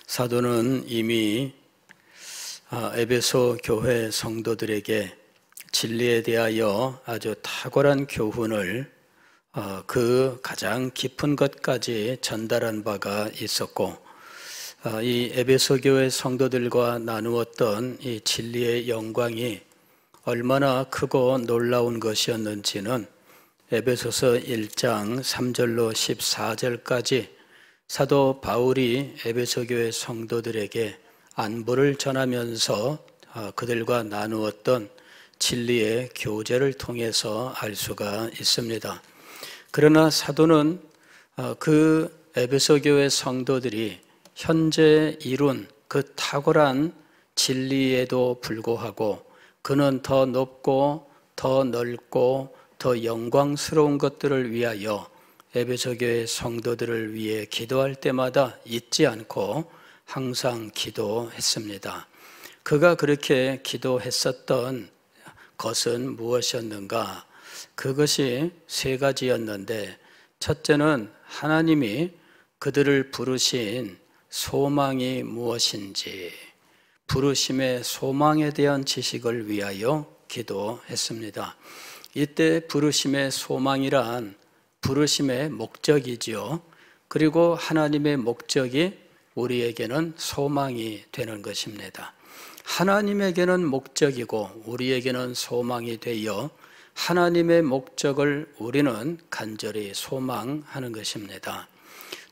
사도는 이미 에베소 교회 성도들에게 진리에 대하여 아주 탁월한 교훈을 그 가장 깊은 것까지 전달한 바가 있었고, 이 에베소 교회 성도들과 나누었던 이 진리의 영광이 얼마나 크고 놀라운 것이었는지는 에베소서 1장 3절로 14절까지 사도 바울이 에베소 교회 성도들에게 안부를 전하면서 그들과 나누었던 진리의 교제를 통해서 알 수가 있습니다. 그러나 사도는 그 에베소 교회 성도들이 현재 이룬 그 탁월한 진리에도 불구하고 그는 더 높고 더 넓고 더 영광스러운 것들을 위하여 에베소 교회 성도들을 위해 기도할 때마다 잊지 않고 항상 기도했습니다. 그가 그렇게 기도했었던 것은 무엇이었는가? 그것이 세 가지였는데, 첫째는 하나님이 그들을 부르신 소망이 무엇인지, 부르심의 소망에 대한 지식을 위하여 기도했습니다. 이때 부르심의 소망이란 부르심의 목적이지요. 그리고 하나님의 목적이 우리에게는 소망이 되는 것입니다. 하나님에게는 목적이고 우리에게는 소망이 되어 하나님의 목적을 우리는 간절히 소망하는 것입니다.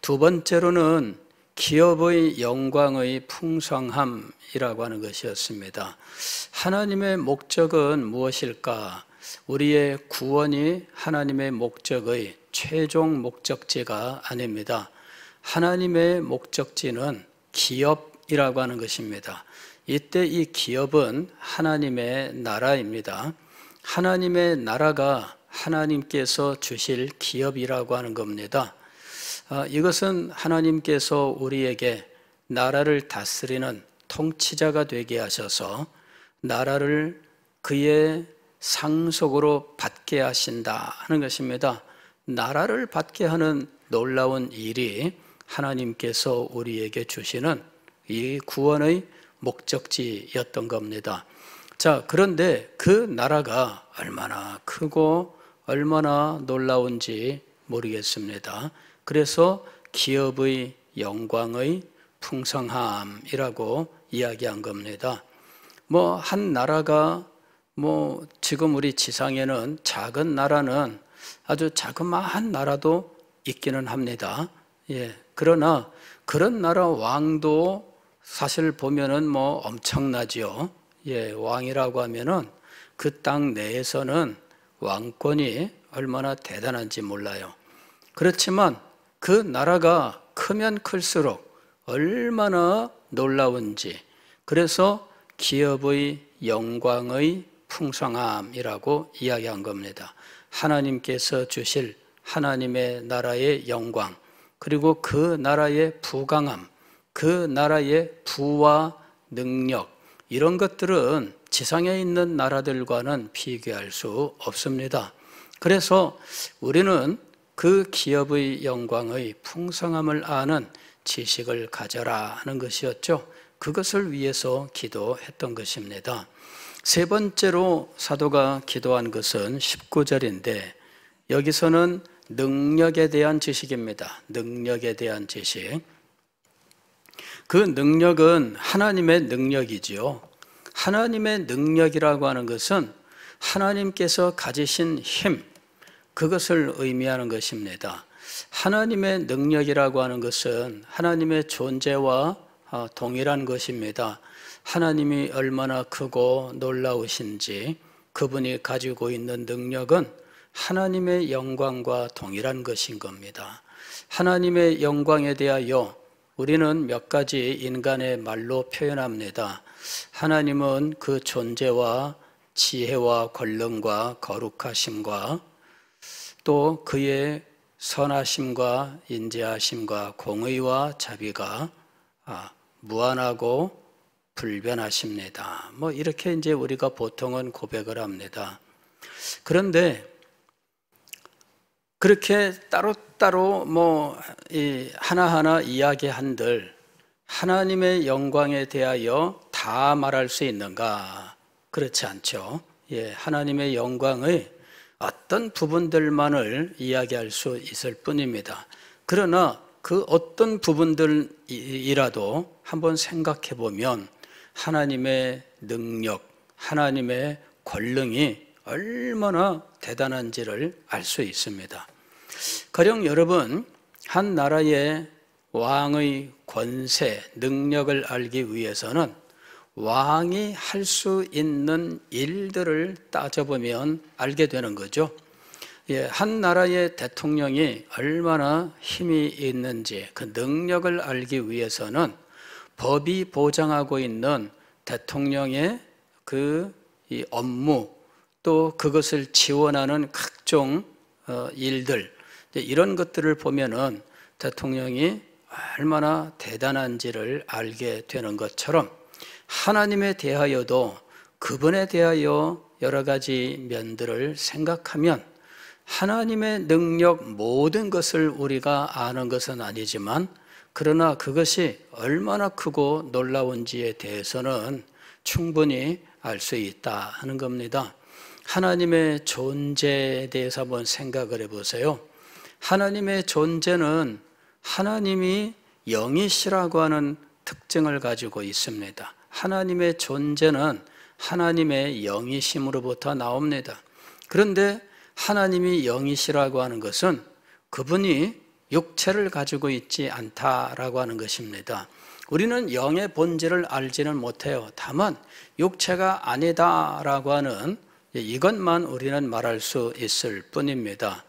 두 번째로는 기업의 영광의 풍성함이라고 하는 것이었습니다. 하나님의 목적은 무엇일까? 우리의 구원이 하나님의 목적의 최종 목적지가 아닙니다. 하나님의 목적지는 기업이라고 하는 것입니다. 이때 이 기업은 하나님의 나라입니다. 하나님의 나라가 하나님께서 주실 기업이라고 하는 겁니다. 이것은 하나님께서 우리에게 나라를 다스리는 통치자가 되게 하셔서 나라를 그의 상속으로 받게 하신다 하는 것입니다. 나라를 받게 하는 놀라운 일이 하나님께서 우리에게 주시는 이 구원의 목적지였던 겁니다. 자, 그런데 그 나라가 얼마나 크고 얼마나 놀라운지 모르겠습니다. 그래서 기업의 영광의 풍성함이라고 이야기한 겁니다. 한 나라가 지금 우리 지상에는 작은 나라는 아주 자그마한 나라도 있기는 합니다. 그러나 그런 나라 왕도 사실 보면은 엄청나지요. 왕이라고 하면은 그 땅 내에서는 왕권이 얼마나 대단한지 몰라요. 그렇지만 그 나라가 크면 클수록 얼마나 놀라운지, 그래서 기업의 영광의 풍성함이라고 이야기한 겁니다. 하나님께서 주실 하나님의 나라의 영광, 그리고 그 나라의 부강함, 그 나라의 부와 능력, 이런 것들은 지상에 있는 나라들과는 비교할 수 없습니다. 그래서 우리는 그 기업의 영광의 풍성함을 아는 지식을 가져라 하는 것이었죠. 그것을 위해서 기도했던 것입니다. 세 번째로 사도가 기도한 것은 19절인데, 여기서는 능력에 대한 지식입니다. 능력에 대한 지식. 그 능력은 하나님의 능력이지요. 하나님의 능력이라고 하는 것은 하나님께서 가지신 힘, 그것을 의미하는 것입니다. 하나님의 능력이라고 하는 것은 하나님의 존재와 동일한 것입니다. 하나님이 얼마나 크고 놀라우신지 그분이 가지고 있는 능력은 하나님의 영광과 동일한 것인 겁니다. 하나님의 영광에 대하여 우리는 몇 가지 인간의 말로 표현합니다. 하나님은 그 존재와 지혜와 권능과 거룩하심과 또 그의 선하심과 인자하심과 공의와 자비가 무한하고 불변하십니다. 이렇게 이제 우리가 보통은 고백을 합니다. 그런데 그렇게 따로따로 하나하나 이야기한들 하나님의 영광에 대하여 다 말할 수 있는가? 그렇지 않죠. 예, 하나님의 영광의 어떤 부분들만을 이야기할 수 있을 뿐입니다. 그러나 그 어떤 부분들이라도 한번 생각해 보면 하나님의 능력, 하나님의 권능이 얼마나 대단한지를 알 수 있습니다. 가령 여러분, 한 나라의 왕의 권세, 능력을 알기 위해서는 왕이 할 수 있는 일들을 따져보면 알게 되는 거죠. 예, 한 나라의 대통령이 얼마나 힘이 있는지 그 능력을 알기 위해서는 법이 보장하고 있는 대통령의 이 업무, 또 그것을 지원하는 각종 일들, 이런 것들을 보면은 대통령이 얼마나 대단한지를 알게 되는 것처럼 하나님에 대하여도 그분에 대하여 여러 가지 면들을 생각하면 하나님의 능력 모든 것을 우리가 아는 것은 아니지만 그러나 그것이 얼마나 크고 놀라운지에 대해서는 충분히 알 수 있다 하는 겁니다. 하나님의 존재에 대해서 한번 생각을 해보세요. 하나님의 존재는 하나님이 영이시라고 하는 특징을 가지고 있습니다. 하나님의 존재는 하나님의 영이심으로부터 나옵니다. 그런데 하나님이 영이시라고 하는 것은 그분이 육체를 가지고 있지 않다라고 하는 것입니다. 우리는 영의 본질을 알지는 못해요. 다만 육체가 아니다라고 하는 이것만 우리는 말할 수 있을 뿐입니다.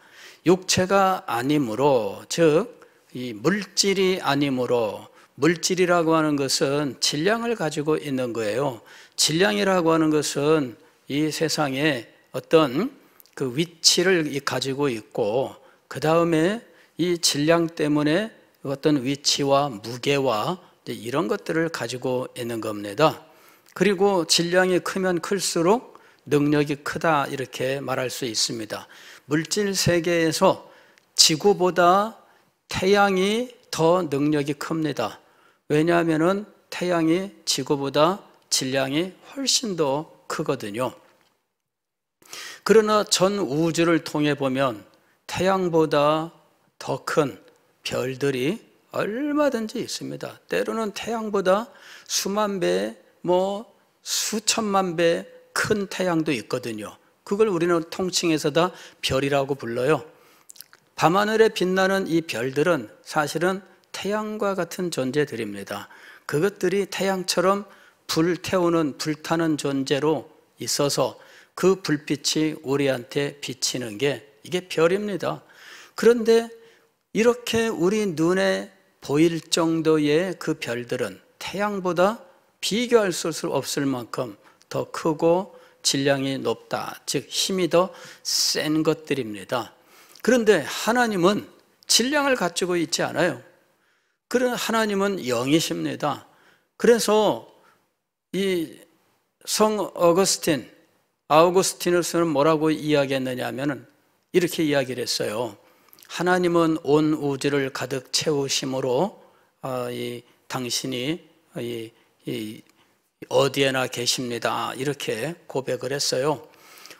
육체가 아니므로, 즉 이 물질이 아니므로, 물질이라고 하는 것은 질량을 가지고 있는 거예요. 질량이라고 하는 것은 이 세상에 어떤 그 위치를 가지고 있고, 그 다음에 이 질량 때문에 어떤 위치와 무게와 이런 것들을 가지고 있는 겁니다. 그리고 질량이 크면 클수록 능력이 크다, 이렇게 말할 수 있습니다. 물질 세계에서 지구보다 태양이 더 능력이 큽니다. 왜냐하면 태양이 지구보다 질량이 훨씬 더 크거든요. 그러나 전 우주를 통해 보면 태양보다 더 큰 별들이 얼마든지 있습니다. 때로는 태양보다 수만 배, 수천만 배 큰 태양도 있거든요. 그걸 우리는 통칭해서 다 별이라고 불러요. 밤하늘에 빛나는 이 별들은 사실은 태양과 같은 존재들입니다. 그것들이 태양처럼 불타는 존재로 있어서 그 불빛이 우리한테 비치는 게 이게 별입니다. 그런데 이렇게 우리 눈에 보일 정도의 그 별들은 태양보다 비교할 수 없을 만큼 더 크고 질량이 높다, 즉 힘이 더 센 것들입니다. 그런데 하나님은 질량을 가지고 있지 않아요. 그런 하나님은 영이십니다. 그래서 이 성 아우구스티누스는 뭐라고 이야기했느냐 하면은 이렇게 이야기를 했어요. 하나님은 온 우주를 가득 채우심으로 당신이 어디에나 계십니다, 이렇게 고백을 했어요.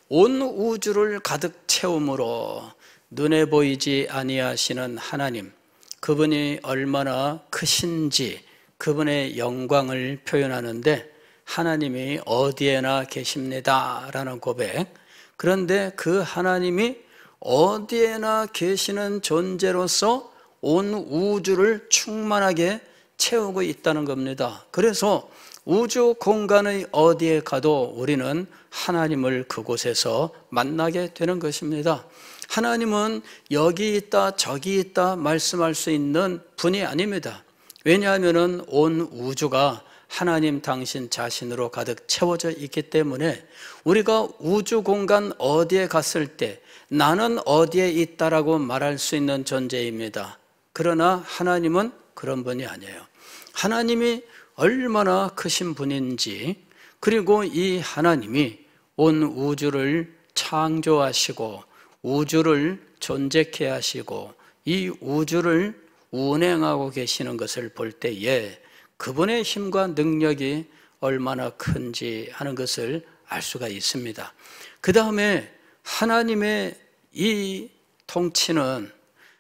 온 우주를 가득 채움으로 눈에 보이지 아니하시는 하나님, 그분이 얼마나 크신지 그분의 영광을 표현하는데 하나님이 어디에나 계십니다 라는 고백. 그런데 그 하나님이 어디에나 계시는 존재로서 온 우주를 충만하게 채우고 있다는 겁니다. 그래서 우주 공간의 어디에 가도 우리는 하나님을 그곳에서 만나게 되는 것입니다. 하나님은 여기 있다 저기 있다 말씀할 수 있는 분이 아닙니다. 왜냐하면 온 우주가 하나님 당신 자신으로 가득 채워져 있기 때문에 우리가 우주 공간 어디에 갔을 때 나는 어디에 있다라고 말할 수 있는 존재입니다. 그러나 하나님은 그런 분이 아니에요. 하나님이 얼마나 크신 분인지, 그리고 이 하나님이 온 우주를 창조하시고 우주를 존재케 하시고 이 우주를 운행하고 계시는 것을 볼 때에 그분의 힘과 능력이 얼마나 큰지 하는 것을 알 수가 있습니다. 그 다음에 하나님의 이 통치는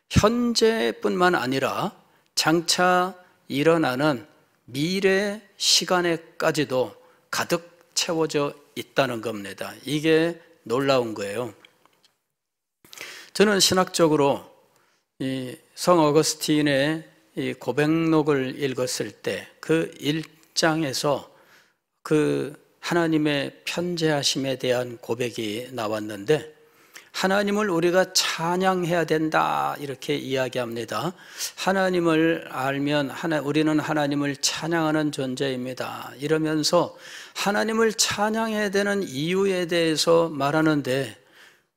현재뿐만 아니라 장차 일어나는 미래 시간에까지도 가득 채워져 있다는 겁니다. 이게 놀라운 거예요. 저는 신학적으로 이 성 어거스틴의 이 고백록을 읽었을 때 그 1장에서 그 하나님의 편재하심에 대한 고백이 나왔는데, 하나님을 우리가 찬양해야 된다 이렇게 이야기합니다. 하나님을 알면 우리는 하나님을 찬양하는 존재입니다 이러면서 하나님을 찬양해야 되는 이유에 대해서 말하는데,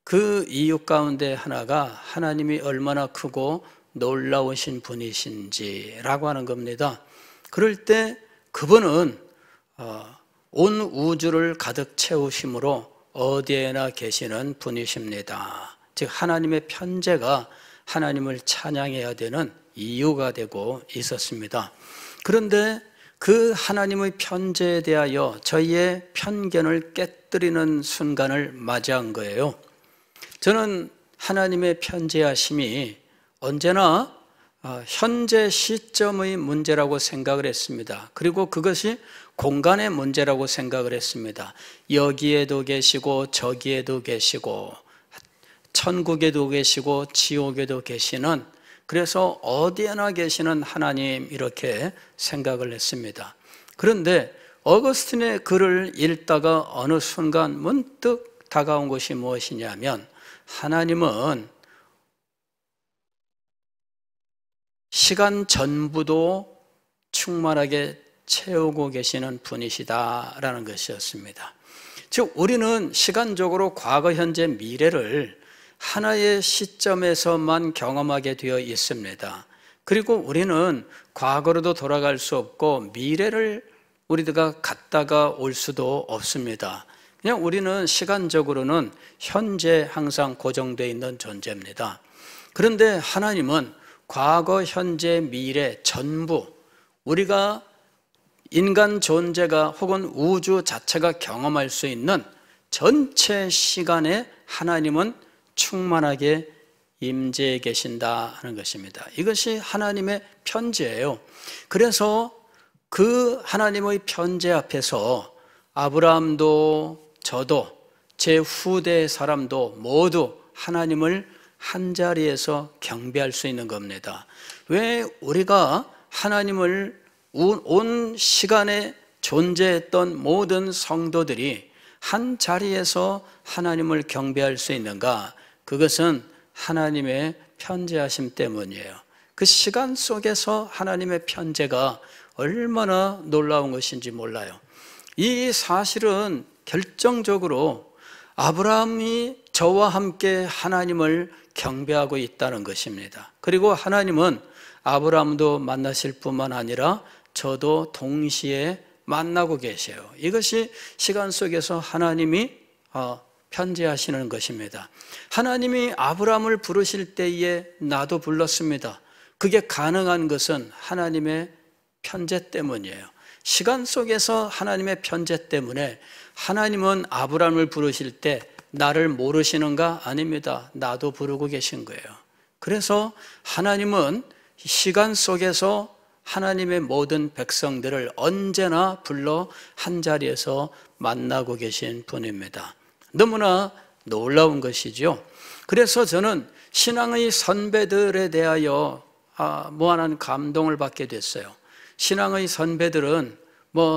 그 이유 가운데 하나가 하나님이 얼마나 크고 놀라우신 분이신지라고 하는 겁니다. 그럴 때 그분은 온 우주를 가득 채우심으로 어디에나 계시는 분이십니다. 즉 하나님의 편재가 하나님을 찬양해야 되는 이유가 되고 있었습니다. 그런데 그 하나님의 편재에 대하여 저희의 편견을 깨뜨리는 순간을 맞이한 거예요. 저는 하나님의 편재하심이 언제나 현재 시점의 문제라고 생각을 했습니다. 그리고 그것이 공간의 문제라고 생각을 했습니다. 여기에도 계시고 저기에도 계시고 천국에도 계시고 지옥에도 계시는, 그래서 어디에나 계시는 하나님 이렇게 생각을 했습니다. 그런데 어거스틴의 글을 읽다가 어느 순간 문득 다가온 것이 무엇이냐면, 하나님은 시간 전부도 충만하게 채우고 계시는 분이시다라는 것이었습니다. 즉 우리는 시간적으로 과거, 현재, 미래를 하나의 시점에서만 경험하게 되어 있습니다. 그리고 우리는 과거로도 돌아갈 수 없고 미래를 우리가 갔다가 올 수도 없습니다. 그냥 우리는 시간적으로는 현재 항상 고정되어 있는 존재입니다. 그런데 하나님은 과거, 현재, 미래 전부 우리가 인간 존재가 혹은 우주 자체가 경험할 수 있는 전체 시간에 하나님은 충만하게 임재해 계신다 하는 것입니다. 이것이 하나님의 편재예요. 그래서 그 하나님의 편재 앞에서 아브라함도 저도 제 후대 사람도 모두 하나님을 한자리에서 경배할 수 있는 겁니다. 왜 우리가 하나님을 온 시간에 존재했던 모든 성도들이 한 자리에서 하나님을 경배할 수 있는가? 그것은 하나님의 편재하심 때문이에요. 그 시간 속에서 하나님의 편재가 얼마나 놀라운 것인지 몰라요. 이 사실은 결정적으로 아브라함이 저와 함께 하나님을 경배하고 있다는 것입니다. 그리고 하나님은 아브라함도 만나실 뿐만 아니라 저도 동시에 만나고 계세요. 이것이 시간 속에서 하나님이 편재하시는 것입니다. 하나님이 아브라함을 부르실 때에 나도 불렀습니다. 그게 가능한 것은 하나님의 편재 때문이에요. 시간 속에서 하나님의 편재 때문에 하나님은 아브라함을 부르실 때 나를 모르시는가? 아닙니다. 나도 부르고 계신 거예요. 그래서 하나님은 시간 속에서 하나님의 모든 백성들을 언제나 불러 한자리에서 만나고 계신 분입니다. 너무나 놀라운 것이죠. 그래서 저는 신앙의 선배들에 대하여 무한한 감동을 받게 됐어요. 신앙의 선배들은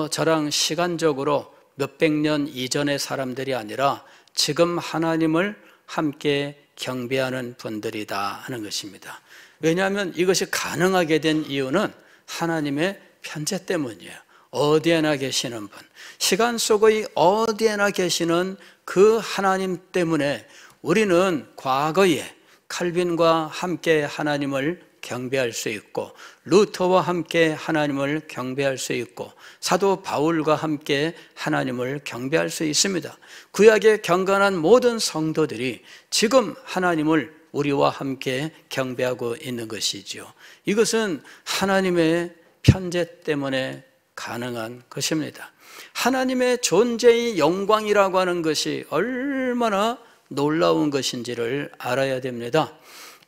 저랑 시간적으로 몇백 년 이전의 사람들이 아니라 지금 하나님을 함께 경배하는 분들이다 하는 것입니다. 왜냐하면 이것이 가능하게 된 이유는 하나님의 편재 때문이에요. 어디에나 계시는 분, 시간 속의 어디에나 계시는 그 하나님 때문에 우리는 과거에 칼빈과 함께 하나님을 경배할 수 있고, 루터와 함께 하나님을 경배할 수 있고, 사도 바울과 함께 하나님을 경배할 수 있습니다. 구약의 경건한 모든 성도들이 지금 하나님을 우리와 함께 경배하고 있는 것이죠. 이것은 하나님의 편재 때문에 가능한 것입니다. 하나님의 존재의 영광이라고 하는 것이 얼마나 놀라운 것인지를 알아야 됩니다.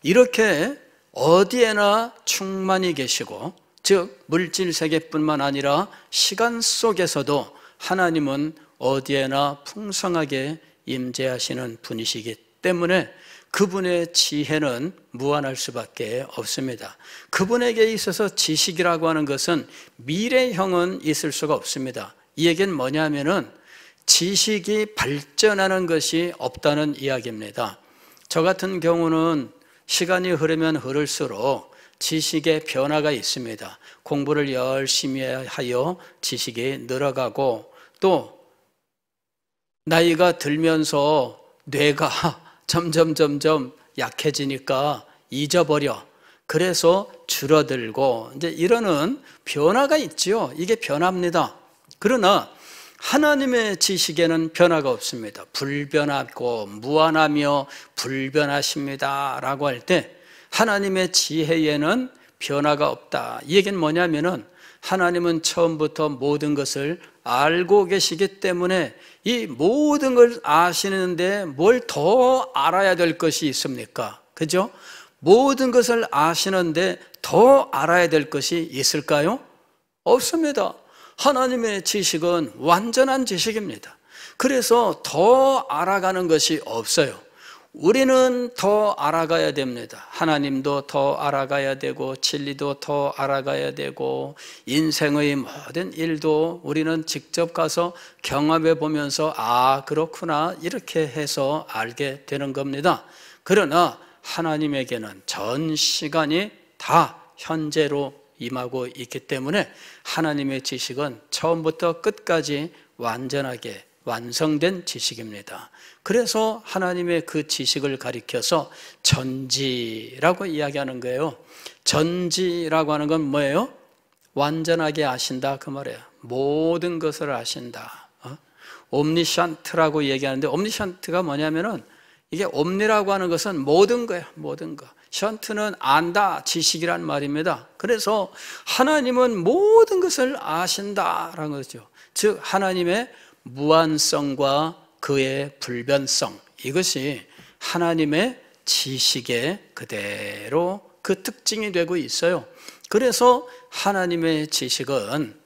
이렇게 어디에나 충만히 계시고, 즉 물질 세계뿐만 아니라 시간 속에서도 하나님은 어디에나 풍성하게 임재하시는 분이시기 때문에 그분의 지혜는 무한할 수밖에 없습니다. 그분에게 있어서 지식이라고 하는 것은 미래형은 있을 수가 없습니다. 이 얘기는 뭐냐면은 지식이 발전하는 것이 없다는 이야기입니다. 저 같은 경우는 시간이 흐르면 흐를수록 지식의 변화가 있습니다. 공부를 열심히 하여 지식이 늘어가고, 또 나이가 들면서 뇌가 점점 약해지니까 잊어버려. 그래서 줄어들고, 이제 이러는 변화가 있죠. 이게 변화입니다. 그러나 하나님의 지식에는 변화가 없습니다. 불변하고 무한하며 불변하십니다 라고 할 때 하나님의 지혜에는 변화가 없다. 이 얘기는 뭐냐면은 하나님은 처음부터 모든 것을 알고 계시기 때문에 이 모든 걸 아시는데 뭘 더 알아야 될 것이 있습니까? 그죠? 모든 것을 아시는데 더 알아야 될 것이 있을까요? 없습니다. 하나님의 지식은 완전한 지식입니다. 그래서 더 알아가는 것이 없어요. 우리는 더 알아가야 됩니다. 하나님도 더 알아가야 되고, 진리도 더 알아가야 되고, 인생의 모든 일도 우리는 직접 가서 경험해 보면서 아, 그렇구나 이렇게 해서 알게 되는 겁니다. 그러나 하나님에게는 전 시간이 다 현재로 임하고 있기 때문에 하나님의 지식은 처음부터 끝까지 완전하게 완성된 지식입니다. 그래서 하나님의 그 지식을 가리켜서 전지라고 이야기하는 거예요. 전지라고 하는 건 뭐예요? 완전하게 아신다 그 말이에요. 모든 것을 아신다. 옴니션트라고 얘기하는데, 옴니션트가 뭐냐면은 이게 옴니라고 하는 것은 모든 거예요. 모든 거. 션트는 안다, 지식이란 말입니다. 그래서 하나님은 모든 것을 아신다라는 거죠. 즉 하나님의 무한성과 그의 불변성, 이것이 하나님의 지식의 그대로 그 특징이 되고 있어요. 그래서 하나님의 지식은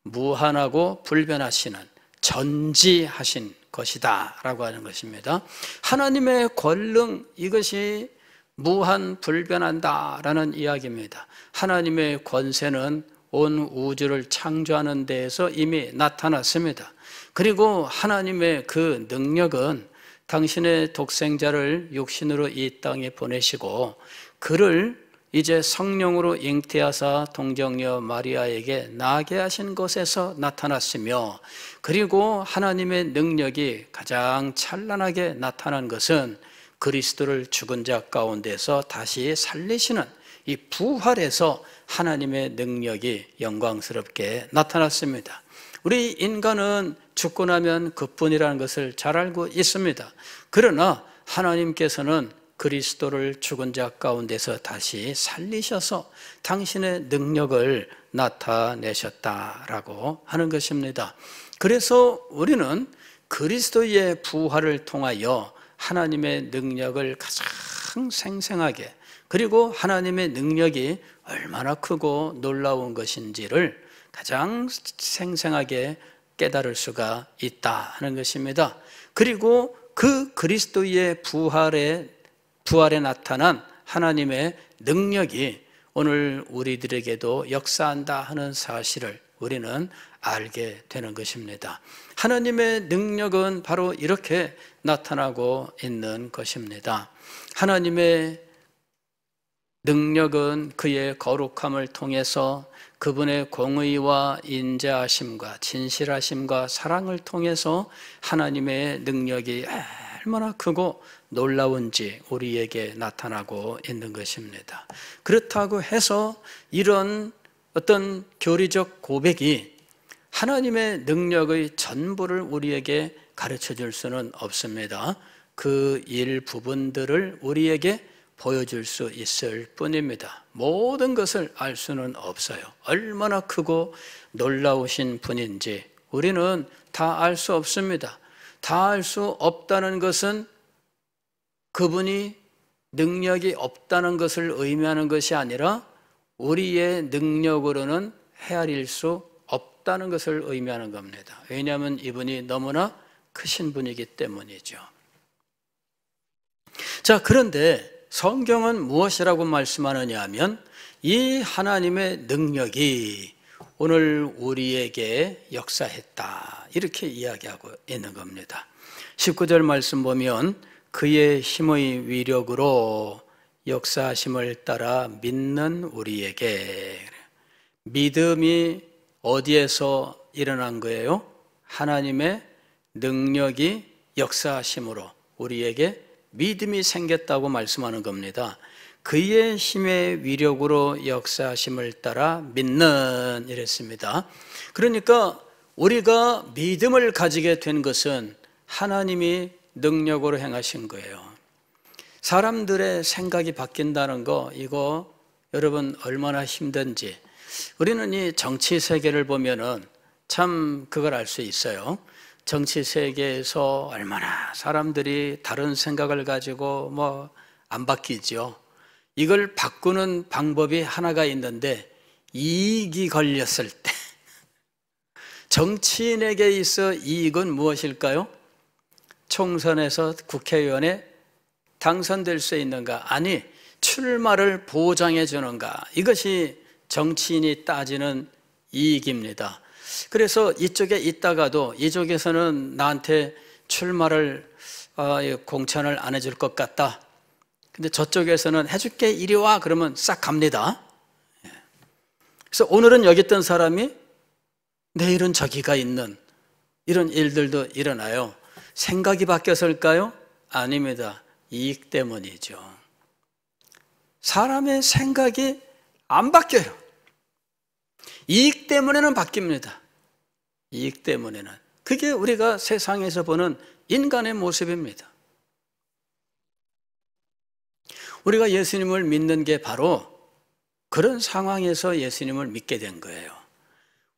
무한하고 불변하시는 전지하신 것이다 라고 하는 것입니다. 하나님의 권능, 이것이 무한 불변한다라는 이야기입니다. 하나님의 권세는 온 우주를 창조하는 데에서 이미 나타났습니다. 그리고 하나님의 그 능력은 당신의 독생자를 육신으로 이 땅에 보내시고 그를 이제 성령으로 잉태하사 동정녀 마리아에게 나게 하신 것에서 나타났으며, 그리고 하나님의 능력이 가장 찬란하게 나타난 것은 그리스도를 죽은 자 가운데서 다시 살리시는 이 부활에서 하나님의 능력이 영광스럽게 나타났습니다. 우리 인간은 죽고 나면 그뿐이라는 것을 잘 알고 있습니다. 그러나 하나님께서는 그리스도를 죽은 자 가운데서 다시 살리셔서 당신의 능력을 나타내셨다라고 하는 것입니다. 그래서 우리는 그리스도의 부활을 통하여 하나님의 능력을 가장 생생하게, 그리고 하나님의 능력이 얼마나 크고 놀라운 것인지를 가장 생생하게 깨달을 수가 있다 하는 것입니다. 그리고 그 그리스도의 부활에 나타난 하나님의 능력이 오늘 우리들에게도 역사한다 하는 사실을 우리는 알게 되는 것입니다. 하나님의 능력은 바로 이렇게 나타나고 있는 것입니다. 하나님의 능력은 그의 거룩함을 통해서 그분의 공의와 인자하심과 진실하심과 사랑을 통해서 하나님의 능력이 얼마나 크고 놀라운지 우리에게 나타나고 있는 것입니다. 그렇다고 해서 이런 어떤 교리적 고백이 하나님의 능력의 전부를 우리에게 가르쳐 줄 수는 없습니다. 그 일부분들을 우리에게 보여줄 수 있을 뿐입니다. 모든 것을 알 수는 없어요. 얼마나 크고 놀라우신 분인지 우리는 다 알 수 없습니다. 다 알 수 없다는 것은 그분이 능력이 없다는 것을 의미하는 것이 아니라 우리의 능력으로는 헤아릴 수 없다는 것을 의미하는 겁니다. 왜냐하면 이분이 너무나 크신 분이기 때문이죠. 자, 그런데 성경은 무엇이라고 말씀하느냐 하면 이 하나님의 능력이 오늘 우리에게 역사했다, 이렇게 이야기하고 있는 겁니다. 19절 말씀 보면 그의 힘의 위력으로 역사하심을 따라 믿는 우리에게, 믿음이 어디에서 일어난 거예요? 하나님의 능력이 역사하심으로 우리에게 믿음이 생겼다고 말씀하는 겁니다. 그의 힘의 위력으로 역사하심을 따라 믿는, 이랬습니다. 그러니까 우리가 믿음을 가지게 된 것은 하나님이 능력으로 행하신 거예요. 사람들의 생각이 바뀐다는 거, 이거 여러분 얼마나 힘든지. 우리는 이 정치 세계를 보면은 참 그걸 알 수 있어요. 정치 세계에서 얼마나 사람들이 다른 생각을 가지고 뭐 안 바뀌죠. 이걸 바꾸는 방법이 하나가 있는데, 이익이 걸렸을 때 정치인에게 있어 이익은 무엇일까요? 총선에서 국회의원에 당선될 수 있는가, 아니 출마를 보장해 주는가, 이것이 정치인이 따지는 이익입니다. 그래서 이쪽에 있다가도 이쪽에서는 나한테 출마를 공천을 안 해줄 것 같다, 근데 저쪽에서는 해줄게 이리 와, 그러면 싹 갑니다. 그래서 오늘은 여기 있던 사람이 내일은 저기가 있는 이런 일들도 일어나요. 생각이 바뀌었을까요? 아닙니다. 이익 때문이죠. 사람의 생각이 안 바뀌어요. 이익 때문에는 바뀝니다. 이익 때문에는. 그게 우리가 세상에서 보는 인간의 모습입니다. 우리가 예수님을 믿는 게 바로 그런 상황에서 예수님을 믿게 된 거예요.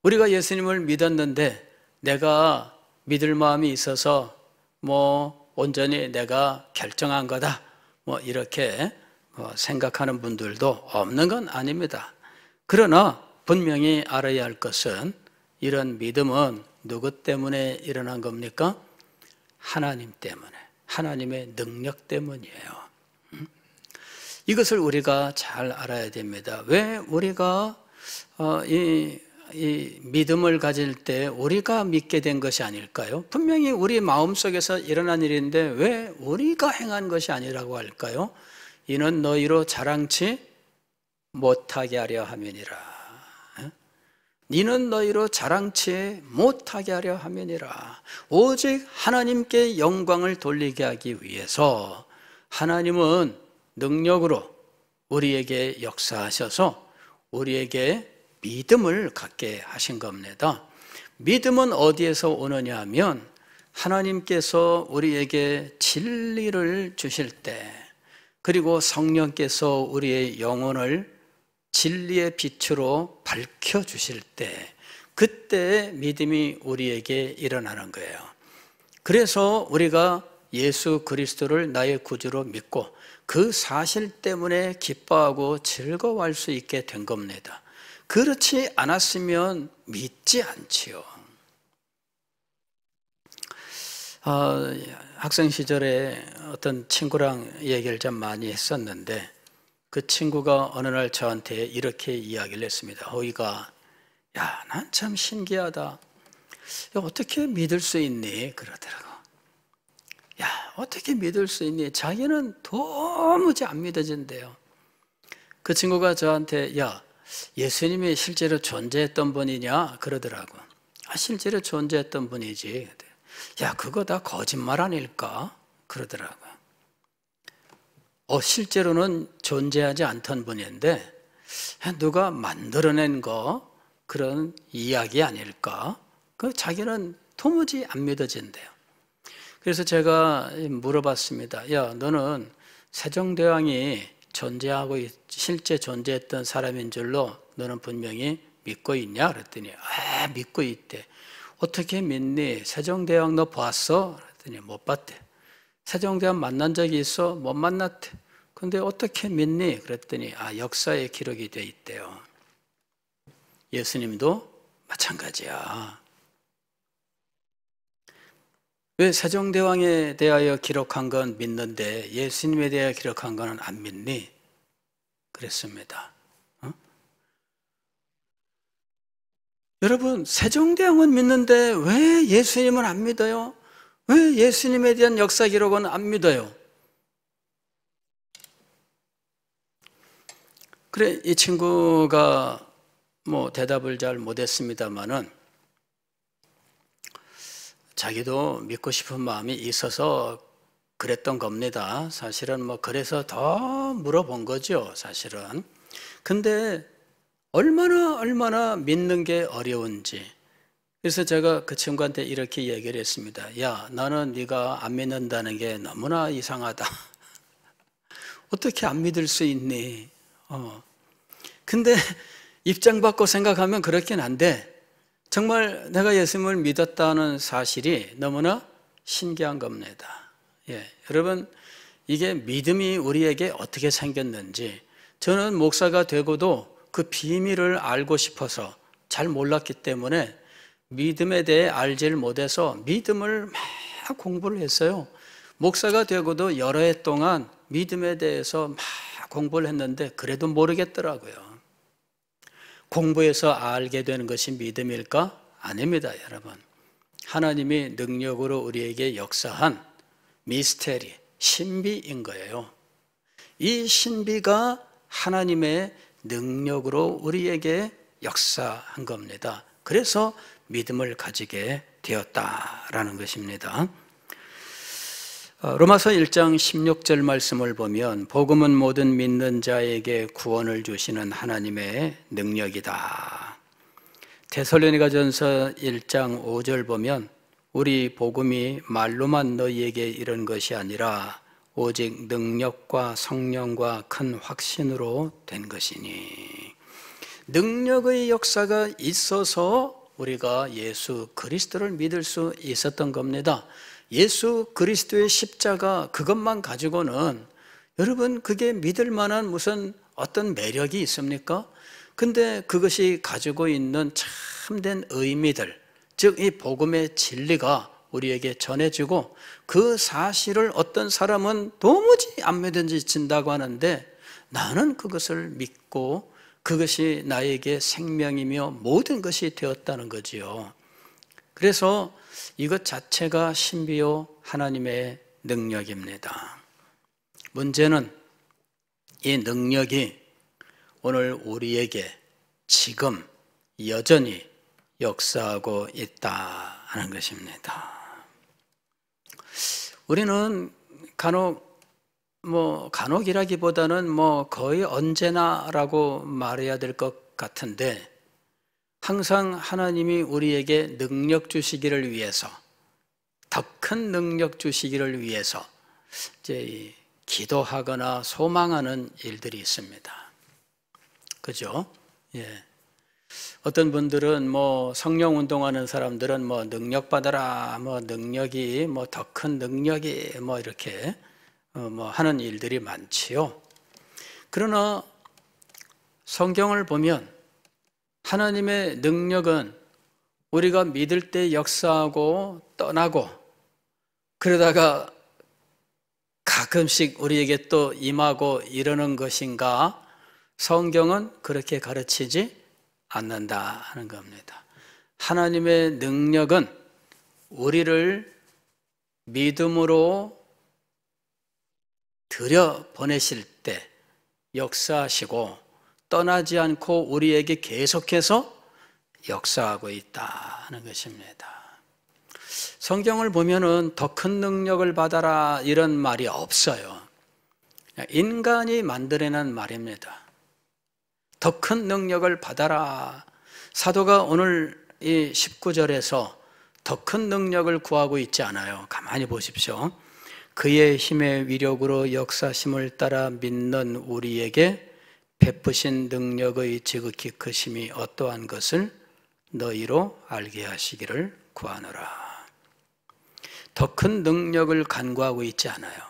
우리가 예수님을 믿었는데 내가 믿을 마음이 있어서 뭐 온전히 내가 결정한 거다, 뭐 이렇게 생각하는 분들도 없는 건 아닙니다. 그러나 분명히 알아야 할 것은 이런 믿음은 누구 때문에 일어난 겁니까? 하나님 때문에, 하나님의 능력 때문이에요. 이것을 우리가 잘 알아야 됩니다. 왜 우리가 이 믿음을 가질 때 우리가 믿게 된 것이 아닐까요? 분명히 우리 마음속에서 일어난 일인데 왜 우리가 행한 것이 아니라고 할까요? 이는 너희로 자랑치 못하게 하려 함이니라. 니는 너희로 자랑치 못하게 하려 함이니라. 오직 하나님께 영광을 돌리게 하기 위해서 하나님은 능력으로 우리에게 역사하셔서 우리에게 믿음을 갖게 하신 겁니다. 믿음은 어디에서 오느냐 하면 하나님께서 우리에게 진리를 주실 때, 그리고 성령께서 우리의 영혼을 진리의 빛으로 밝혀주실 때, 그때 믿음이 우리에게 일어나는 거예요. 그래서 우리가 예수 그리스도를 나의 구주로 믿고 그 사실 때문에 기뻐하고 즐거워할 수 있게 된 겁니다. 그렇지 않았으면 믿지 않지요. 학생 시절에 어떤 친구랑 얘기를 좀 많이 했었는데 그 친구가 어느 날 저한테 이렇게 이야기를 했습니다. 호이가, 야, 난 참 신기하다. 야, 어떻게 믿을 수 있니? 그러더라고. 야, 어떻게 믿을 수 있니? 자기는 도무지 안 믿어진대요. 그 친구가 저한테, 야, 예수님이 실제로 존재했던 분이냐? 그러더라고. 아, 실제로 존재했던 분이지. 야, 그거 다 거짓말 아닐까? 그러더라고. 실제로는 존재하지 않던 분인데 누가 만들어낸 거, 그런 이야기 아닐까? 그 자기는 도무지 안 믿어진대요. 그래서 제가 물어봤습니다. 야, 너는 세종대왕이 존재하고 실제 존재했던 사람인 줄로 너는 분명히 믿고 있냐? 그랬더니 믿고 있대. 어떻게 믿니? 세종대왕 너 봤어? 그랬더니 못 봤대. 세종대왕 만난 적이 있어? 못 만났대. 근데 어떻게 믿니? 그랬더니 역사에 기록이 돼 있대요. 예수님도 마찬가지야. 왜 세종대왕에 대하여 기록한 건 믿는데 예수님에 대하여 기록한 거는 안 믿니? 그랬습니다. 여러분, 세종대왕은 믿는데 왜 예수님은 안 믿어요? 왜 예수님에 대한 역사 기록은 안 믿어요? 그래, 이 친구가 대답을 잘 못했습니다만은 자기도 믿고 싶은 마음이 있어서 그랬던 겁니다. 사실은 그래서 더 물어본 거죠, 사실은. 근데 얼마나 믿는 게 어려운지. 그래서 제가 그 친구한테 이렇게 얘기를 했습니다. 야, 나는 네가 안 믿는다는 게 너무나 이상하다. 어떻게 안 믿을 수 있니? 근데 입장 바꿔 생각하면 그렇긴 한데 정말 내가 예수님을 믿었다는 사실이 너무나 신기한 겁니다. 여러분, 이게 믿음이 우리에게 어떻게 생겼는지 저는 목사가 되고도 그 비밀을 알고 싶어서 잘 몰랐기 때문에 믿음에 대해 알지를 못해서 믿음을 막 공부를 했어요. 목사가 되고도 여러 해 동안 믿음에 대해서 막 공부를 했는데 그래도 모르겠더라고요. 공부해서 알게 되는 것이 믿음일까? 아닙니다, 여러분. 하나님이 능력으로 우리에게 역사한 미스테리, 신비인 거예요. 이 신비가 하나님의 능력으로 우리에게 역사한 겁니다. 그래서 믿음을 가지게 되었다라는 것입니다. 로마서 1장 16절 말씀을 보면 복음은 모든 믿는 자에게 구원을 주시는 하나님의 능력이다. 데살로니가전서 1장 5절 보면 우리 복음이 말로만 너희에게 이른 것이 아니라 오직 능력과 성령과 큰 확신으로 된 것이니. 능력의 역사가 있어서 우리가 예수 그리스도를 믿을 수 있었던 겁니다. 예수 그리스도의 십자가 그것만 가지고는 여러분 그게 믿을 만한 무슨 어떤 매력이 있습니까? 근데 그것이 가지고 있는 참된 의미들, 즉 이 복음의 진리가 우리에게 전해지고 그 사실을 어떤 사람은 도무지 안 믿어진다고 하는데 나는 그것을 믿고 그것이 나에게 생명이며 모든 것이 되었다는 거지요. 그래서 이것 자체가 신비요 하나님의 능력입니다. 문제는 이 능력이 오늘 우리에게 지금 여전히 역사하고 있다 하는 것입니다. 우리는 간혹이라기보다는 거의 언제나라고 말해야 될 것 같은데 항상 하나님이 우리에게 능력 주시기를 위해서 더 큰 능력 주시기를 위해서 이제 기도하거나 소망하는 일들이 있습니다. 그죠? 어떤 분들은 성령 운동하는 사람들은 능력 받아라, 능력이 더 큰 능력이 이렇게 하는 일들이 많지요. 그러나 성경을 보면 하나님의 능력은 우리가 믿을 때 역사하고 떠나고 그러다가 가끔씩 우리에게 또 임하고 이러는 것인가? 성경은 그렇게 가르치지 않는다 하는 겁니다. 하나님의 능력은 우리를 믿음으로 들여보내실 때 역사하시고 떠나지 않고 우리에게 계속해서 역사하고 있다 하는 것입니다. 성경을 보면은 더 큰 능력을 받아라 이런 말이 없어요. 인간이 만들어낸 말입니다. 더 큰 능력을 받아라. 사도가 오늘 이 19절에서 더 큰 능력을 구하고 있지 않아요. 가만히 보십시오. 그의 힘의 위력으로 역사심을 따라 믿는 우리에게 베푸신 능력의 지극히 크심이 어떠한 것을 너희로 알게 하시기를 구하노라. 더 큰 능력을 간구하고 있지 않아요.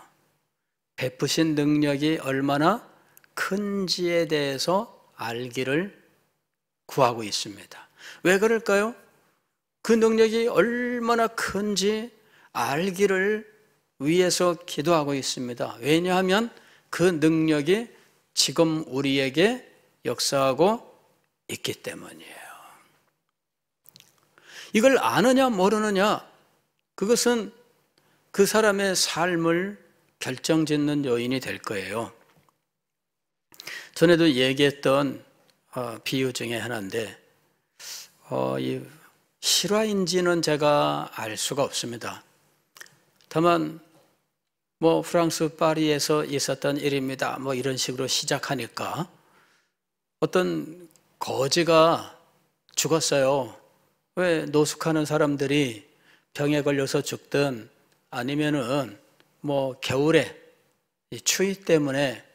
베푸신 능력이 얼마나 큰지에 대해서 알기를 구하고 있습니다. 왜 그럴까요? 그 능력이 얼마나 큰지 알기를 위해서 기도하고 있습니다. 왜냐하면 그 능력이 지금 우리에게 역사하고 있기 때문이에요. 이걸 아느냐 모르느냐, 그것은 그 사람의 삶을 결정짓는 요인이 될 거예요. 전에도 얘기했던 비유 중에 하나인데, 이 실화인지는 제가 알 수가 없습니다. 다만 프랑스 파리에서 있었던 일입니다, 이런 식으로 시작하니까 어떤 거지가 죽었어요. 왜 노숙하는 사람들이 병에 걸려서 죽든 아니면은 겨울에 이 추위 때문에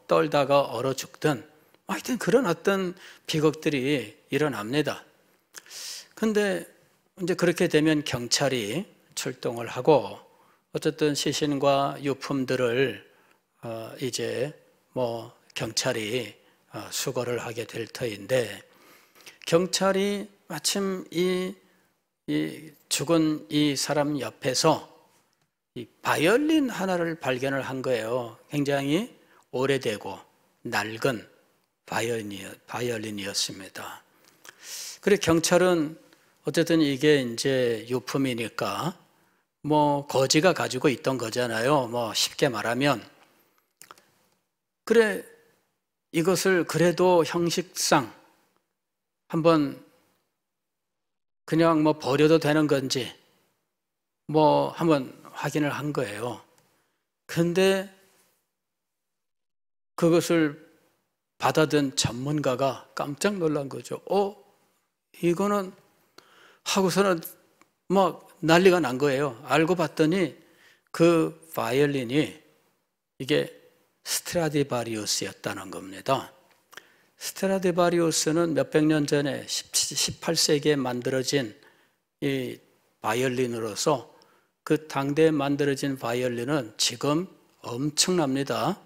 떨다가 얼어 죽든 하여튼 그런 어떤 비극들이 일어납니다. 근데 이제 그렇게 되면 경찰이 출동을 하고 어쨌든 시신과 유품들을 이제 경찰이 수거를 하게 될 터인데, 경찰이 마침 이 죽은 이 사람 옆에서 이 바이올린 하나를 발견을 한 거예요. 굉장히 오래되고 낡은 바이올린이었습니다. 그래 경찰은 어쨌든 이게 이제 유품이니까 거지가 가지고 있던 거잖아요. 쉽게 말하면. 그래 이것을 그래도 형식상 한번 그냥 버려도 되는 건지 한번 확인을 한 거예요. 근데 그것을 받아든 전문가가 깜짝 놀란 거죠. 이거는 하고서는 난리가 난 거예요. 알고 봤더니 그 바이올린이 이게 스트라디바리우스였다는 겁니다. 스트라디바리우스는 몇백 년 전에 18세기에 만들어진 이 바이올린으로서 그 당대에 만들어진 바이올린은 지금 엄청납니다.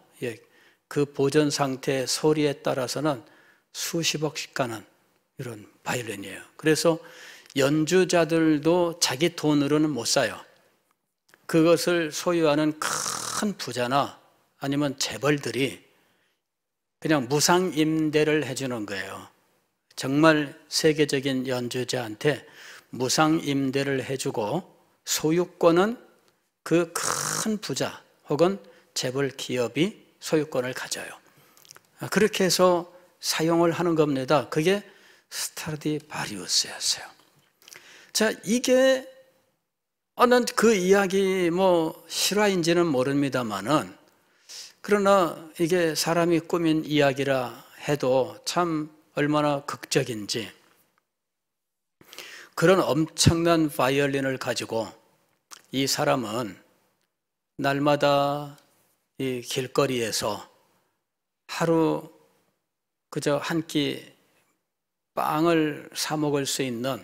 그 보존 상태의 소리에 따라서는 수십억씩 가는 이런 바이올린이에요. 그래서 연주자들도 자기 돈으로는 못 사요. 그것을 소유하는 큰 부자나 아니면 재벌들이 그냥 무상 임대를 해주는 거예요. 정말 세계적인 연주자한테 무상 임대를 해주고 소유권은 그 큰 부자 혹은 재벌 기업이 소유권을 가져요. 그렇게 해서 사용을 하는 겁니다. 그게 스트라디바리우스였어요. 자, 이게 난 그 이야기 실화인지는 모릅니다만은, 그러나 이게 사람이 꾸민 이야기라 해도 참 얼마나 극적인지, 그런 엄청난 바이올린을 가지고 이 사람은 날마다 이 길거리에서 하루 그저 한 끼 빵을 사 먹을 수 있는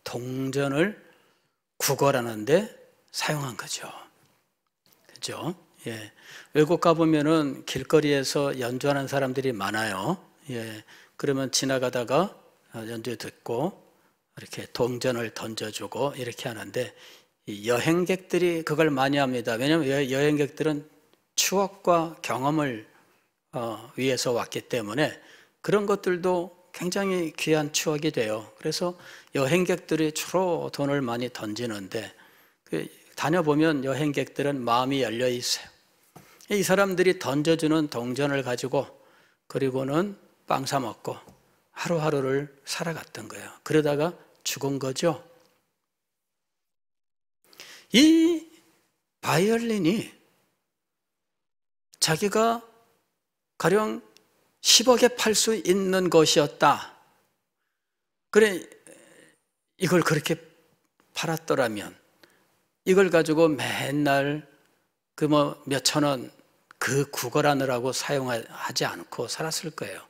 동전을 구걸하는데 사용한 거죠. 그죠? 예. 외국 가보면은 길거리에서 연주하는 사람들이 많아요. 예. 그러면 지나가다가 연주 듣고 이렇게 동전을 던져주고 이렇게 하는데, 이 여행객들이 그걸 많이 합니다. 왜냐하면 여행객들은 추억과 경험을 위해서 왔기 때문에 그런 것들도 굉장히 귀한 추억이 돼요. 그래서 여행객들이 주로 돈을 많이 던지는데, 다녀보면 여행객들은 마음이 열려 있어요. 이 사람들이 던져주는 동전을 가지고 그리고는 빵 사 먹고 하루하루를 살아갔던 거예요. 그러다가 죽은 거죠. 이 바이올린이 자기가 가령 10억에 팔 수 있는 것이었다. 그래, 이걸 그렇게 팔았더라면 이걸 가지고 맨날 그 몇천 원 그 구걸하느라고 사용하지 않고 살았을 거예요.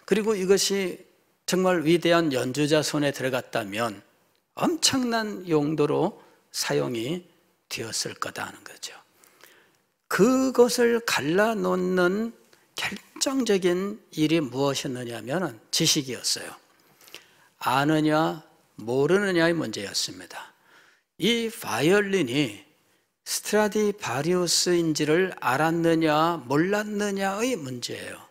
그리고 이것이 정말 위대한 연주자 손에 들어갔다면 엄청난 용도로 사용이 되었을 거다 하는 거죠. 그것을 갈라놓는 결정적인 일이 무엇이었느냐면 지식이었어요. 아느냐 모르느냐의 문제였습니다. 이 바이올린이 스트라디바리우스인지를 알았느냐 몰랐느냐의 문제예요.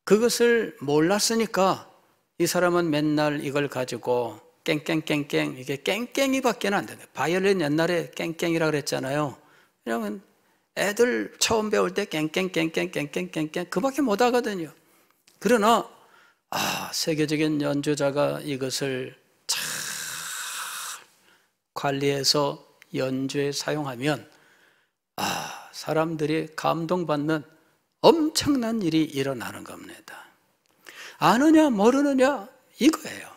그것을 몰랐으니까 이 사람은 맨날 이걸 가지고 깽깽깽깽, 이게 깽깽이밖에 안 되네. 바이올린 옛날에 깽깽이라고 그랬잖아요. 왜냐하면 애들 처음 배울 때 깽깽깽깽깽깽깽 그밖에 못 하거든요. 그러나 세계적인 연주자가 이것을 잘 관리해서 연주에 사용하면 사람들이 감동받는 엄청난 일이 일어나는 겁니다. 아느냐 모르느냐 이거예요.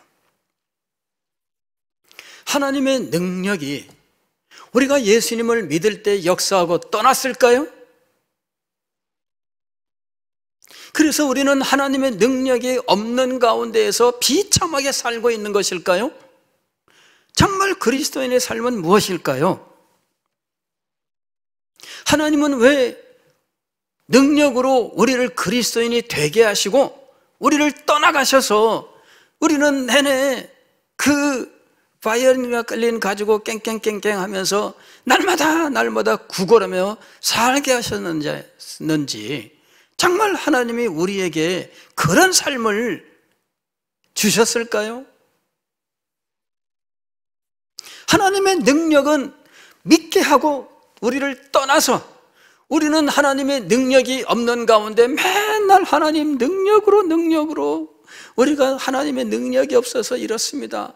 하나님의 능력이 우리가 예수님을 믿을 때 역사하고 떠났을까요? 그래서 우리는 하나님의 능력이 없는 가운데에서 비참하게 살고 있는 것일까요? 정말 그리스도인의 삶은 무엇일까요? 하나님은 왜 능력으로 우리를 그리스도인이 되게 하시고 우리를 떠나가셔서 우리는 내내 그 바이올린 가지고 깽깽깽깽 하면서 날마다 구걸하며 살게 하셨는지, 정말 하나님이 우리에게 그런 삶을 주셨을까요? 하나님의 능력은 믿게 하고 우리를 떠나서 우리는 하나님의 능력이 없는 가운데 맨날 하나님 능력으로 우리가 하나님의 능력이 없어서 이렇습니다.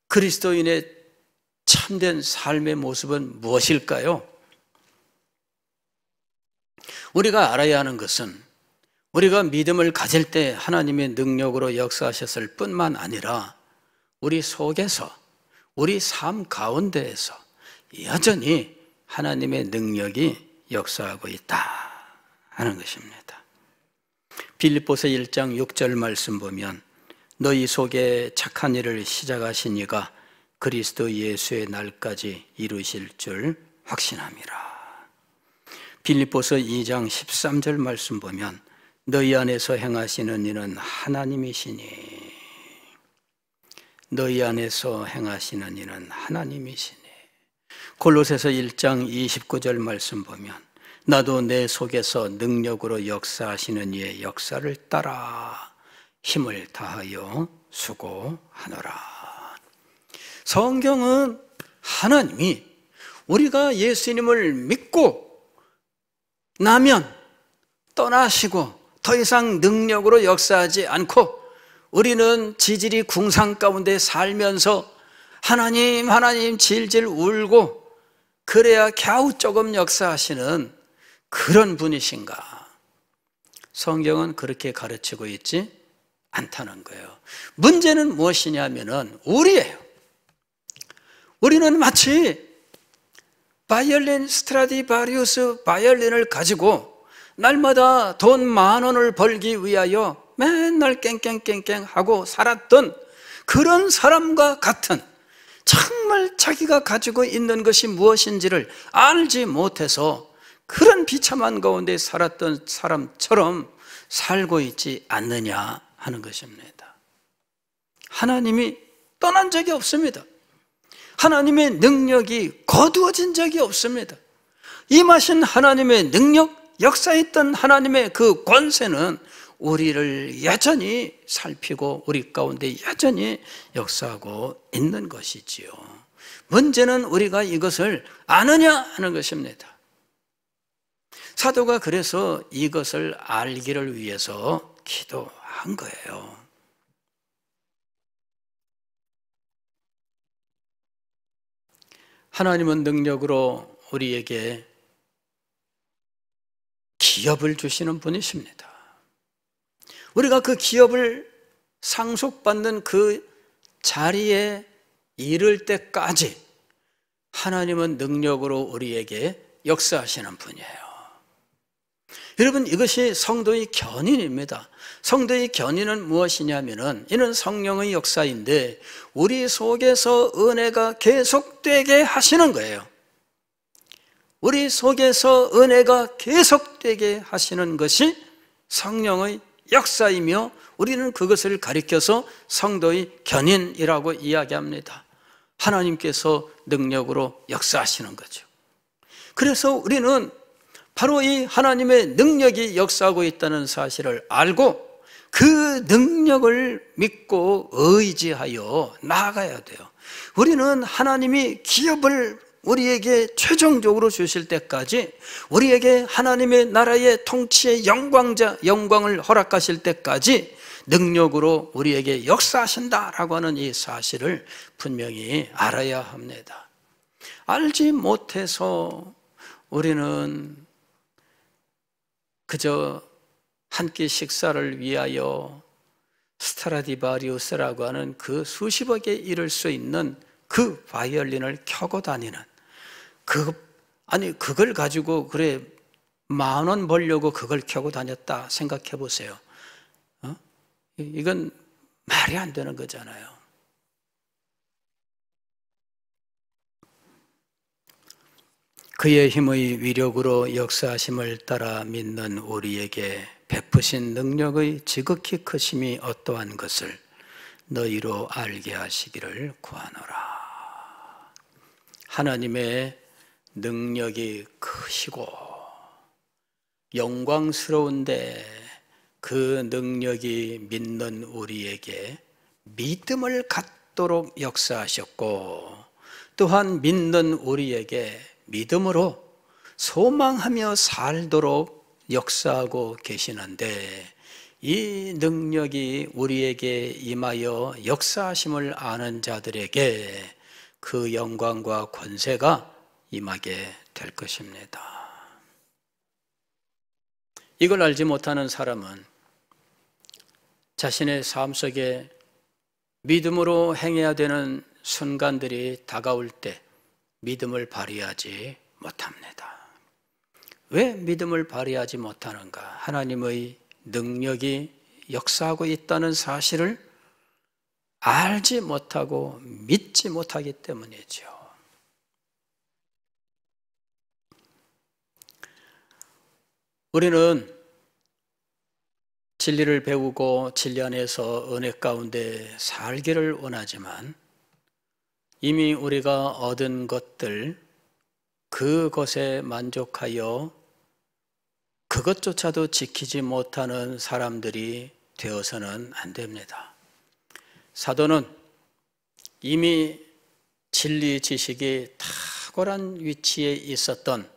그리스도인의 참된 삶의 모습은 무엇일까요? 우리가 알아야 하는 것은 우리가 믿음을 가질 때 하나님의 능력으로 역사하셨을 뿐만 아니라 우리 속에서, 우리 삶 가운데에서 여전히 하나님의 능력이 역사하고 있다 하는 것입니다. 빌립보서 1장 6절 말씀 보면 너희 속에 착한 일을 시작하신 이가 그리스도 예수의 날까지 이루실 줄 확신함이라. 빌립보서 2장 13절 말씀 보면 너희 안에서 행하시는 이는 하나님이시니, 너희 안에서 행하시는 이는 하나님이시니. 골로새서 1장 29절 말씀 보면 나도 내 속에서 능력으로 역사하시는 이의 역사를 따라 힘을 다하여 수고하노라. 성경은 하나님이 우리가 예수님을 믿고 나면 떠나시고 더 이상 능력으로 역사하지 않고 우리는 지질이 궁상 가운데 살면서 하나님 질질 울고 그래야 겨우 조금 역사하시는 그런 분이신가? 성경은 그렇게 가르치고 있지 않다는 거예요. 문제는 무엇이냐면은 우리예요. 우리는 마치 바이올린, 스트라디바리우스 바이올린을 가지고 날마다 돈 10,000원을 벌기 위하여 맨날 깽깽깽깽 하고 살았던 그런 사람과 같은, 정말 자기가 가지고 있는 것이 무엇인지를 알지 못해서 그런 비참한 가운데 살았던 사람처럼 살고 있지 않느냐 하는 것입니다. 하나님이 떠난 적이 없습니다. 하나님의 능력이 거두어진 적이 없습니다. 임하신 하나님의 능력, 역사했던 하나님의 그 권세는 우리를 여전히 살피고 우리 가운데 여전히 역사하고 있는 것이지요. 문제는 우리가 이것을 아느냐 하는 것입니다. 사도가 그래서 이것을 알기를 위해서 기도한 거예요. 하나님은 능력으로 우리에게 기업을 주시는 분이십니다. 우리가 그 기업을 상속받는 그 자리에 이를 때까지 하나님은 능력으로 우리에게 역사하시는 분이에요. 여러분, 이것이 성도의 견인입니다. 성도의 견인은 무엇이냐면은 이는 성령의 역사인데 우리 속에서 은혜가 계속되게 하시는 거예요. 우리 속에서 은혜가 계속되게 하시는 것이 성령의 역사이며 우리는 그것을 가리켜서 성도의 견인이라고 이야기합니다. 하나님께서 능력으로 역사하시는 거죠. 그래서 우리는 바로 이 하나님의 능력이 역사하고 있다는 사실을 알고 그 능력을 믿고 의지하여 나아가야 돼요. 우리는 하나님이 기업을 우리에게 최종적으로 주실 때까지, 우리에게 하나님의 나라의 통치의 영광을 허락하실 때까지 능력으로 우리에게 역사하신다라고 하는 이 사실을 분명히 알아야 합니다. 알지 못해서 우리는 그저 한 끼 식사를 위하여 스트라디바리우스라고 하는 그 수십억에 이를 수 있는 그 바이올린을 켜고 다니는 그걸 가지고 그래 10,000원 벌려고 그걸 켜고 다녔다 생각해 보세요. 이건 말이 안 되는 거잖아요. 그의 힘의 위력으로 역사하심을 따라 믿는 우리에게 베푸신 능력의 지극히 크심이 어떠한 것을 너희로 알게 하시기를 구하노라. 하나님의 능력이 크시고 영광스러운데 그 능력이 믿는 우리에게 믿음을 갖도록 역사하셨고, 또한 믿는 우리에게 믿음으로 소망하며 살도록 역사하고 계시는데, 이 능력이 우리에게 임하여 역사하심을 아는 자들에게 그 영광과 권세가 임하게 될 것입니다. 이걸 알지 못하는 사람은 자신의 삶 속에 믿음으로 행해야 되는 순간들이 다가올 때 믿음을 발휘하지 못합니다. 왜 믿음을 발휘하지 못하는가? 하나님의 능력이 역사하고 있다는 사실을 알지 못하고 믿지 못하기 때문이죠. 우리는 진리를 배우고 진리 안에서 은혜 가운데 살기를 원하지만 이미 우리가 얻은 것들, 그것에 만족하여 그것조차도 지키지 못하는 사람들이 되어서는 안 됩니다. 사도는 이미 진리 지식이 탁월한 위치에 있었던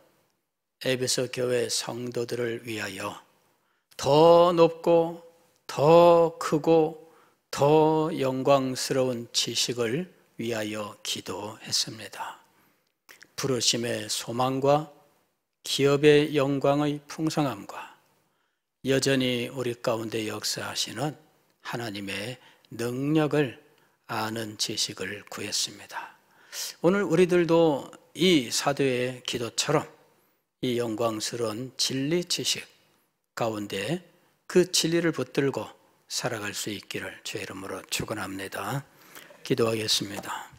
에베소 교회 성도들을 위하여 더 높고 더 크고 더 영광스러운 지식을 위하여 기도했습니다. 부르심의 소망과 기업의 영광의 풍성함과 여전히 우리 가운데 역사하시는 하나님의 능력을 아는 지식을 구했습니다. 오늘 우리들도 이 사도의 기도처럼 이 영광스러운 진리 지식 가운데 그 진리를 붙들고 살아갈 수 있기를 주의 이름으로 축원합니다. 기도하겠습니다.